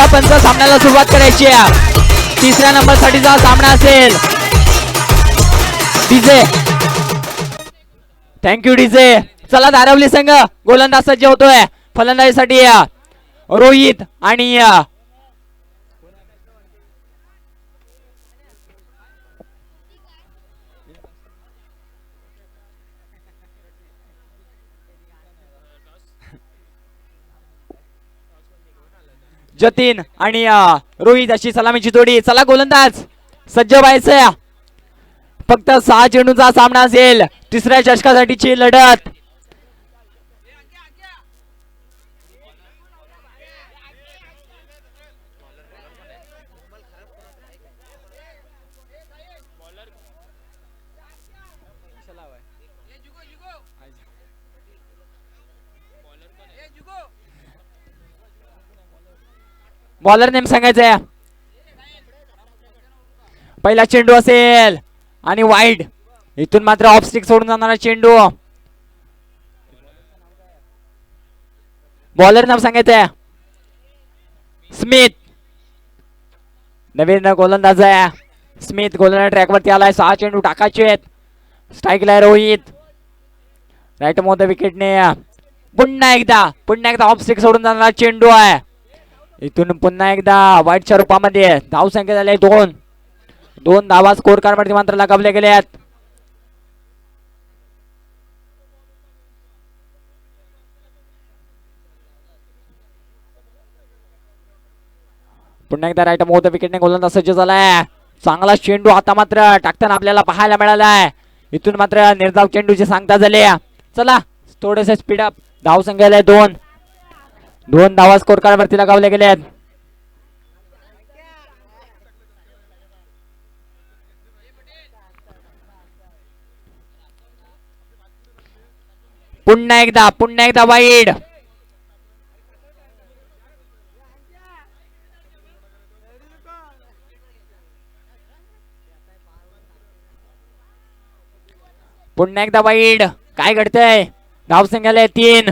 वाजता पंच सामन्याला सुरुवात करायची आहे. तिसऱ्या नंबर साठीचा सामना असेल. DJ thank you DJ. चला धारावली संघ गोलंदाज सज्ज होतोय फलंदाजीसाठी. रोहित आणि जतीन आणि रोहित अशी सलामीची जोडी. चला गोलंदाज सज्ज व्हायचंय. फक्त 6 चेंडूचा सामना असेल. तिसऱ्या षटकासाठीची लढत. बॉलर नेम सांगायचंय. पहिला चेंडू असेल आणि वाईड. इथून मात्र ऑफ स्टिक सोडून जाणारा चेंडू. बॉलर नाव सांगायचंय स्मिथ. नवीन गोलंदाज आहे स्मिथ. गोलंदाज ट्रॅकवरती आलाय. 6 चेंडू टाकायचे आहेत. स्ट्राईकला रोहित. राईट मोद विकेटने. पुन्हा एकदा ऑफ स्टिक सोडून जाणारा चेंडू आहे. इथून पुन्हा एकदा वाईटच्या रूपामध्ये. धाव संख्या झाली 2 धावा स्कोर कार्ड वरती मात्र लगावले गेले आहेत. पुन्हा एकदा राईट मोद विकेटने गोलंदाज सज्ज झालाय. चांगला चेंडू आता मात्र टाकताना आपल्याला पाहायला मिळालाय. इथून मात्र निर्धाव चेंडूची सांगता झाली. चला थोडेसे स्पीड अप. धाव संख्या झाली 2 धावा स्कोर कार्ड वरती लगावले गेले आहेत. पुन्हा एकदा वाईड. पुन्हा एकदा वाईड. काय घडतंय. धाव संख्या 3.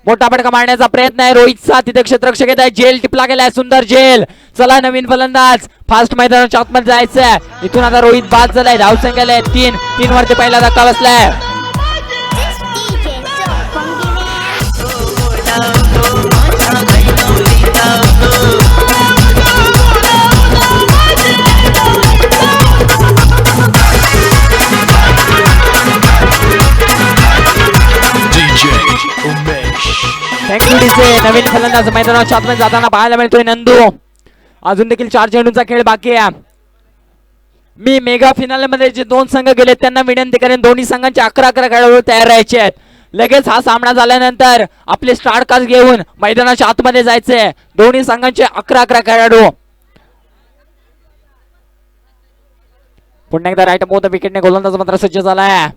मोठा फटका मारण्याचा प्रयत्न आहे रोहितचा. तिथे क्षेत्ररक्षक येत आहे. जेल टिपला गेलाय. सुंदर जेल. चला नवीन फलंदाज. फास्ट मैदानाच्या आतमध्ये जायचंय. इथून आता रोहित बाद झालाय. धाव संख्या 3 वरती पहिला धक्का बसलाय. Thank you DJ. नवीन फलंदाज मैदानाच्या आतमध्ये जाताना पाहायला मिळतोय नंदू. अजून देखील 4 चेंडूंचा खेळ बाकी आहे. मी मेगा फिनाले मध्ये जे 2 संघ गेले त्यांना विनंती करेन दोन्ही संघांचे 11 खेळाडू तयार राहायचे आहेत. लगेच हा सामना झाल्यानंतर आपले स्टार कास्ट घेऊन मैदानाच्या आतमध्ये जायचे. दोन्ही संघांचे 11 खेळाडू. पुन्हा एकदा राईट मोद विकेटने गोलंदाज मात्र सज्ज झालाय.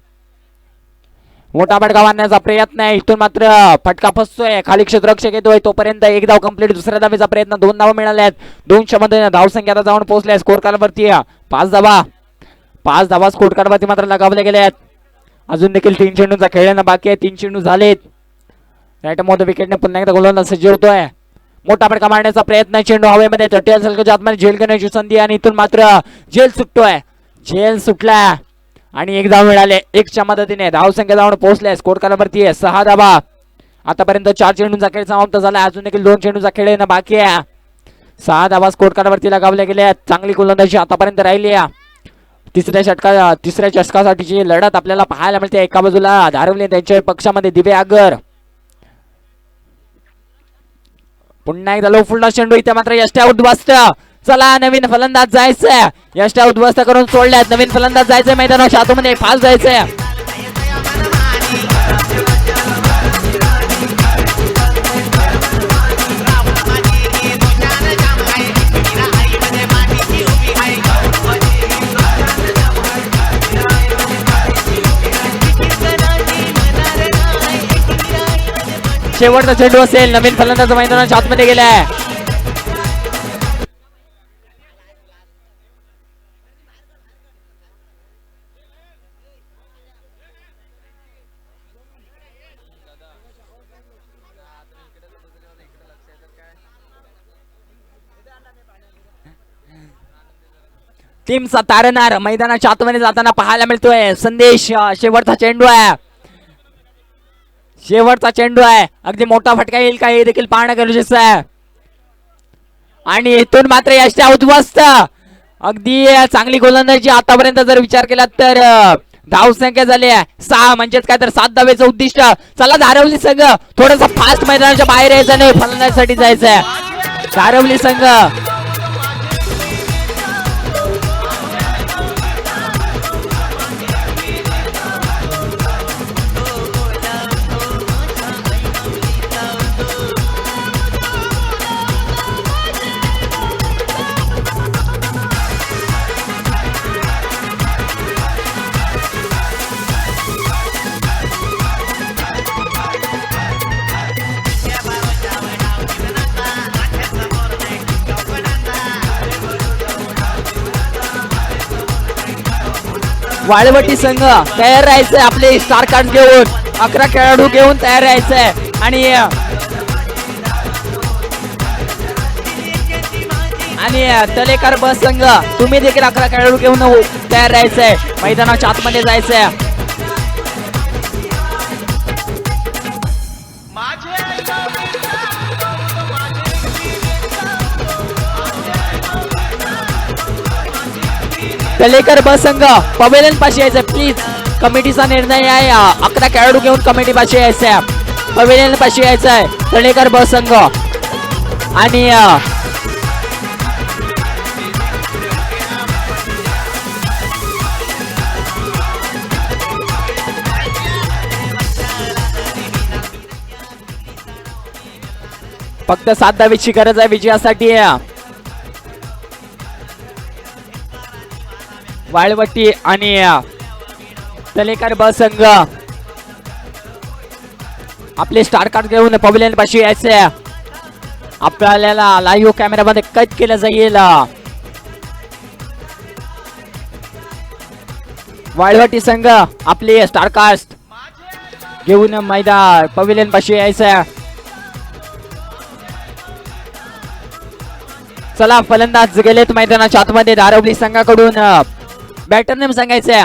मोठा फटका मारण्याचा प्रयत्न आहे. इथून मात्र फटका फसतोय. खाली क्षेत्ररक्षक येतोय तोपर्यंत 1 धाव कंप्लीट. दुसऱ्या धावेचा प्रयत्न. 2 धावा मिळाल्या आहेत. 200 मध्ये धाव संख्या आता जाऊन पोहोचल्या. स्कोर कार्ड वरती 5 धावा स्कोर कार्ड वरती मात्र लगावले गेले आहेत. अजून देखील 3 चेंडूंचा खेळणं बाकी आहे. 3 चेंडू झालेत. राईट मोद विकेटने पुन्हा एकदा गोलंदाज सज्ज होतोय. मोठा फटका मारण्याचा प्रयत्न. चेंडू हवेमध्ये तटीय सलगाच्या आतमध्ये झेल करण्याची संधी आणि इथून मात्र झेल सुटतोय. झेल सुटला आणि 1 धाव मिळाले. 1च्या मदतीने धाव संख्या जाऊन पोहोचले. स्कोर कार्ड वरती 6 धावा. आतापर्यंत 4 चेंडूंचा खेळ समाप्त झाला. अजून देखील 2 चेंडूचा खेळ येणं बाकी आहे. 6 धावा स्कोर कार्ड वरती लगावले गेले. चांगली गोलंदाजी आतापर्यंत राहिली आहे. तिसऱ्या चषकासाठीची लढत आपल्याला पाहायला मिळते. एका बाजूला धारवली त्यांच्या पक्षामध्ये दिवे आगर. पुन्हा एकदा लो फुलडा चेंडू. इथे मात्र यष्ट्या उद्ध्वस्त. चला नवीन फलंदाज जायचंय. यष्ट्या उद्ध्वस्त करून सोडल्यात. नवीन फलंदाज जायचंय मैदानाच्या आतमध्ये. फास्ट जायचंय. शेवटचा चेंडू असेल. नवीन फलंदाज मैदानाच्या आतमध्ये गेलाय. टीमचा तारणार मैदानाच्या आतमध्ये जाताना पाहायला मिळतोय. संदेश शेवटचा चेंडू आहे, शेवटचा चेंडू आहे. अगदी मोठा फटका येईल का हे देखील पाहणं गरजेचं आहे. आणि इथून मात्र यशच्या उद्ध्वस्त अगदी चांगली गोलंदाजी आतापर्यंत जर विचार केला तर धावसंख्या झाली आहे 6, म्हणजेच काय तर 7 धावेचं उद्दिष्ट. चला धारवली संघ थोडस फास्ट मैदानाच्या बाहेर यायचं नाही, फलंदाजीसाठी जायचंय. धारवली संघ वाळवटी संघ तयार राहायचंय. आपले स्टार कार्ड घेऊन 11 खेळाडू घेऊन तयार राहायचंय. आणि तलेकर बस संघ तुम्ही देखील 11 खेळाडू घेऊन तयार राहायचंय. मैदानाच्या आतमध्ये जायचंय. तलेकर बस संघ पवेलियन पाशी यायचं प्लीज. कमिटीचा निर्णय आहे 11 खेळाडू घेऊन कमिटी पाशी यायचंय, पवेलियन पाशी यायचंय. तलेकर बस संघ आणि फक्त 7 धावेची गरज आहे विजयासाठी. वाळवटी आणि तलेकर बस संघ आपले स्टार कार्ड घेऊन पवेलियन पाशी यायचे. आपल्याला लाईव्ह कॅमेरामध्ये कैद केलं जाईल. वाळवटी संघ आपले स्टार कास्ट घेऊन मैदान पवेलियन पाशी यायचं. चला फलंदाज गेलेत मैदानाच्या आतमध्ये. धारवली संघाकडून बॅटर नेम सांगायचंय.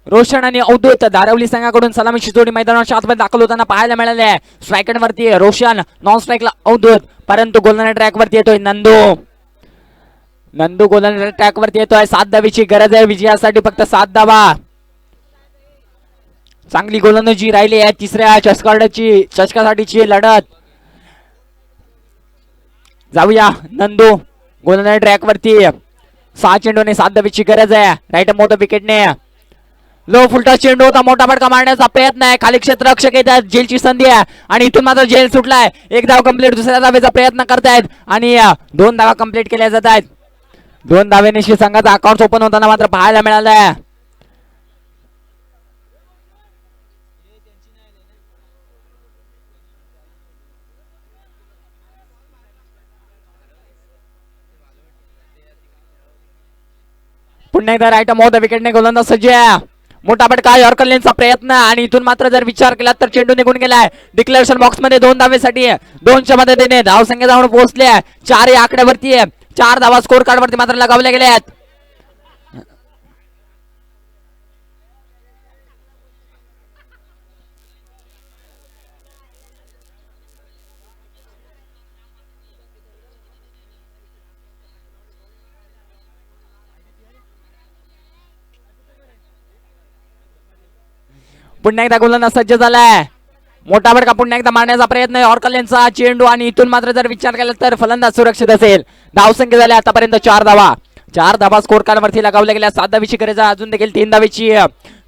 रोशन आणि अवधूत धारवली संघाकडून सलामीची जोडी मैदानाच्या आतमध्ये दाखल होताना पाहायला मिळाले आहे. स्ट्रायकर वरती रोशन, नॉन स्ट्राईकला अवधूत, परंतु गोलंदाज ट्रॅक वरती येतोय नंदू गोलंदाज ट्रॅक वरती येतोय. 7 धावेची गरज आहे विजयासाठी, फक्त 7 धावा. चांगली गोलंदाजी राहिली आहे. तिसऱ्या चषकासाठीची लढत. जाऊया नंदू गोलंदाज ट्रॅक वरती. 6 चेंडूने 7 धावेची गरज आहे. राईट मोठा विकेटने लो फुलटा चेंडू होता, मोठा फटका मारण्याचा प्रयत्न आहे. खाली क्षेत्ररक्षक येतात, जेलची संधी आहे आणि इथून मात्र जेल सुटलाय. 1 धाव कंप्लीट, दुसऱ्या धावेचा प्रयत्न करतायत आणि 2 धावा कंप्लीट केल्या जात आहेत. 2 धावेनिशी संघाचा अकाउंट ओपन होताना मात्र पाहायला मिळालंय. पुन्हा एकदा राईट मोठा विकेटने गोलंदाज सज्ज आहे. मोठा फटका यॉर्कर लेनचा प्रयत्न आणि इथून मात्र जर विचार केला तर चेंडू निघून गेलाय. डिक्लेरेशन बॉक्स मध्ये 2 धावेसाठी 2च्या मदतीने धावसंख्या जाऊन पोहोचले. 4 या आकड्यावरती 4 धावा स्कोर कार्ड वरती मात्र लगावल्या गेल्या आहेत. पुन्हा एकदा गोलंदाज सज्ज झालाय. मोठा फटका पुन्हा एकदा मारण्याचा प्रयत्न यॉर्कर लेनचा चेंडू आणि इथून मात्र जर विचार केला तर फलंदाज सुरक्षित असेल. धावसंख्या झाल्या आतापर्यंत 4 धावा. 4 धावा स्कोर कार्ड वरती लगावल्या गेल्या. 7 धावेची गरज आहे, अजून देखील 3 धावेची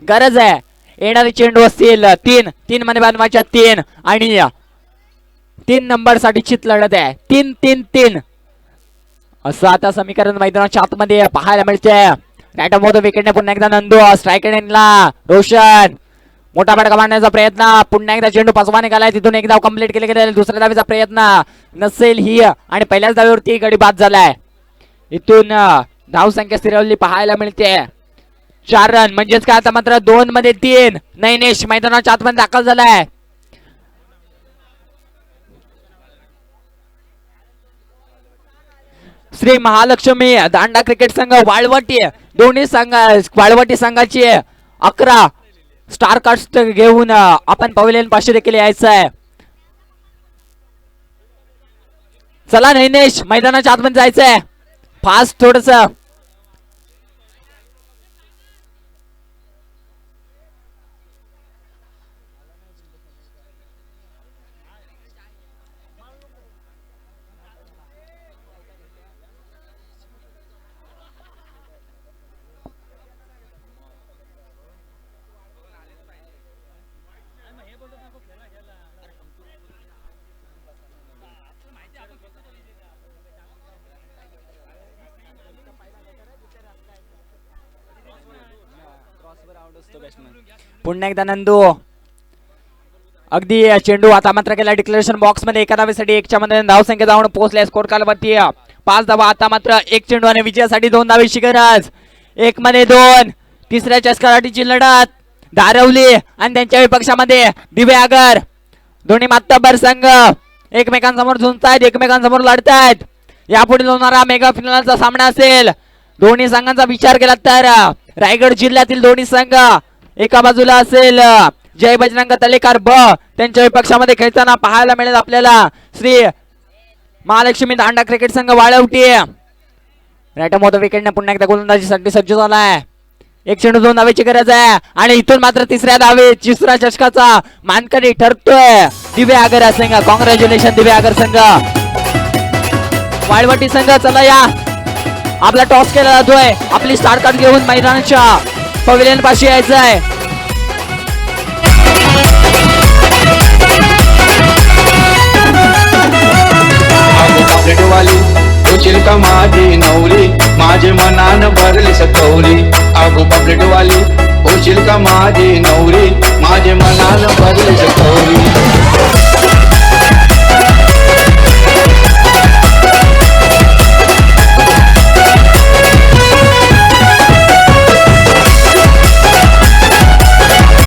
गरज आहे. येणारे चेंडू असतील 3 मध्ये बनवायच्या 3 आणि 3 नंबर साठी चित लढत आहे. 3-3-3 असं आता समीकरण मैदानाच्या आतमध्ये पाहायला मिळते. राईट मोठा विकेटने पुन्हा एकदा नंदू, स्ट्रायकर रोशन, मोठा फटका मारण्याचा प्रयत्न. पुन्हा एकदा चेंडू पाचवा निघालाय. तिथून 1 धाव कंप्लीट केले गेले. दुसऱ्या धावेचा प्रयत्न नसेल ही आणि पहिल्याच धावेवरती गडी बाद झालाय. इथून धावसंख्या स्थिरवली पाहायला मिळते. 4 रन, म्हणजेच काय आता मात्र 2 मध्ये 3. नैनेश मैदानाच्या आतमध्ये दाखल झालाय. श्री महालक्ष्मी दांडा क्रिकेट संघ वाळवटी दोन्ही संघ वाळवटी संघाची 11 स्टार कास्ट घेऊन आपण पवेलियन पाशी देखील यायचं आहे. चला नैनेश मैदानाच्या आतमध्ये जायचंय फास्ट थोडस. पुन्हा एकदा नंदू अगदी चेंडू आता मात्र केला डिक्लेरेशन बॉक्स मध्ये एका धावेसाठी 1च्या मध्ये धावसंख्या जाऊन पोहोचल्या. स्कोर कालवरती 5 धावा. आता मात्र 1 चेंडू आणि विजयासाठी 2 धावेची गरज. 1 मध्ये 2. तिसऱ्या चषकासाठीची लढत धारवली आणि त्यांच्या विपक्षामध्ये दिवे आगर. दोन्ही मातब्बर संघ एकमेकांसमोर झुंजतायत एकमेकांसमोर लढतायत. यापुढे होणारा मेगा फिनालचा सामना असेल. दोन्ही संघांचा विचार केला तर रायगड जिल्ह्यातील दोन्ही संघ एका बाजूला असेल जय बजरंग तलेकार ब त्यांच्या विपक्षामध्ये खेळताना पाहायला मिळेल आपल्याला श्री महालक्ष्मी दांडा क्रिकेट संघ वाळवटी. राईट मोठा विकेटने पुन्हा एकदा गोलंदाजीसाठी सज्ज झालाय. 1 चेंडू 2 धावेची गरज आहे आणि इथून मात्र तिसऱ्या चषकाचा मानकरी ठरतोय दिवे आगर संघ. कॉंग्रॅच्युलेशन दिवे आगर संघ. वाळवटी संघ चला या आपला टॉस केला जातोय. आपली स्टार कार्ड घेऊन मैदानाच्या पवेलियन पाशी यायचं आहे. वाली उचल का माझी नवरी माझे मनान भरली सतवली. आगो पॉकेट वाली उचल का माझी नवरी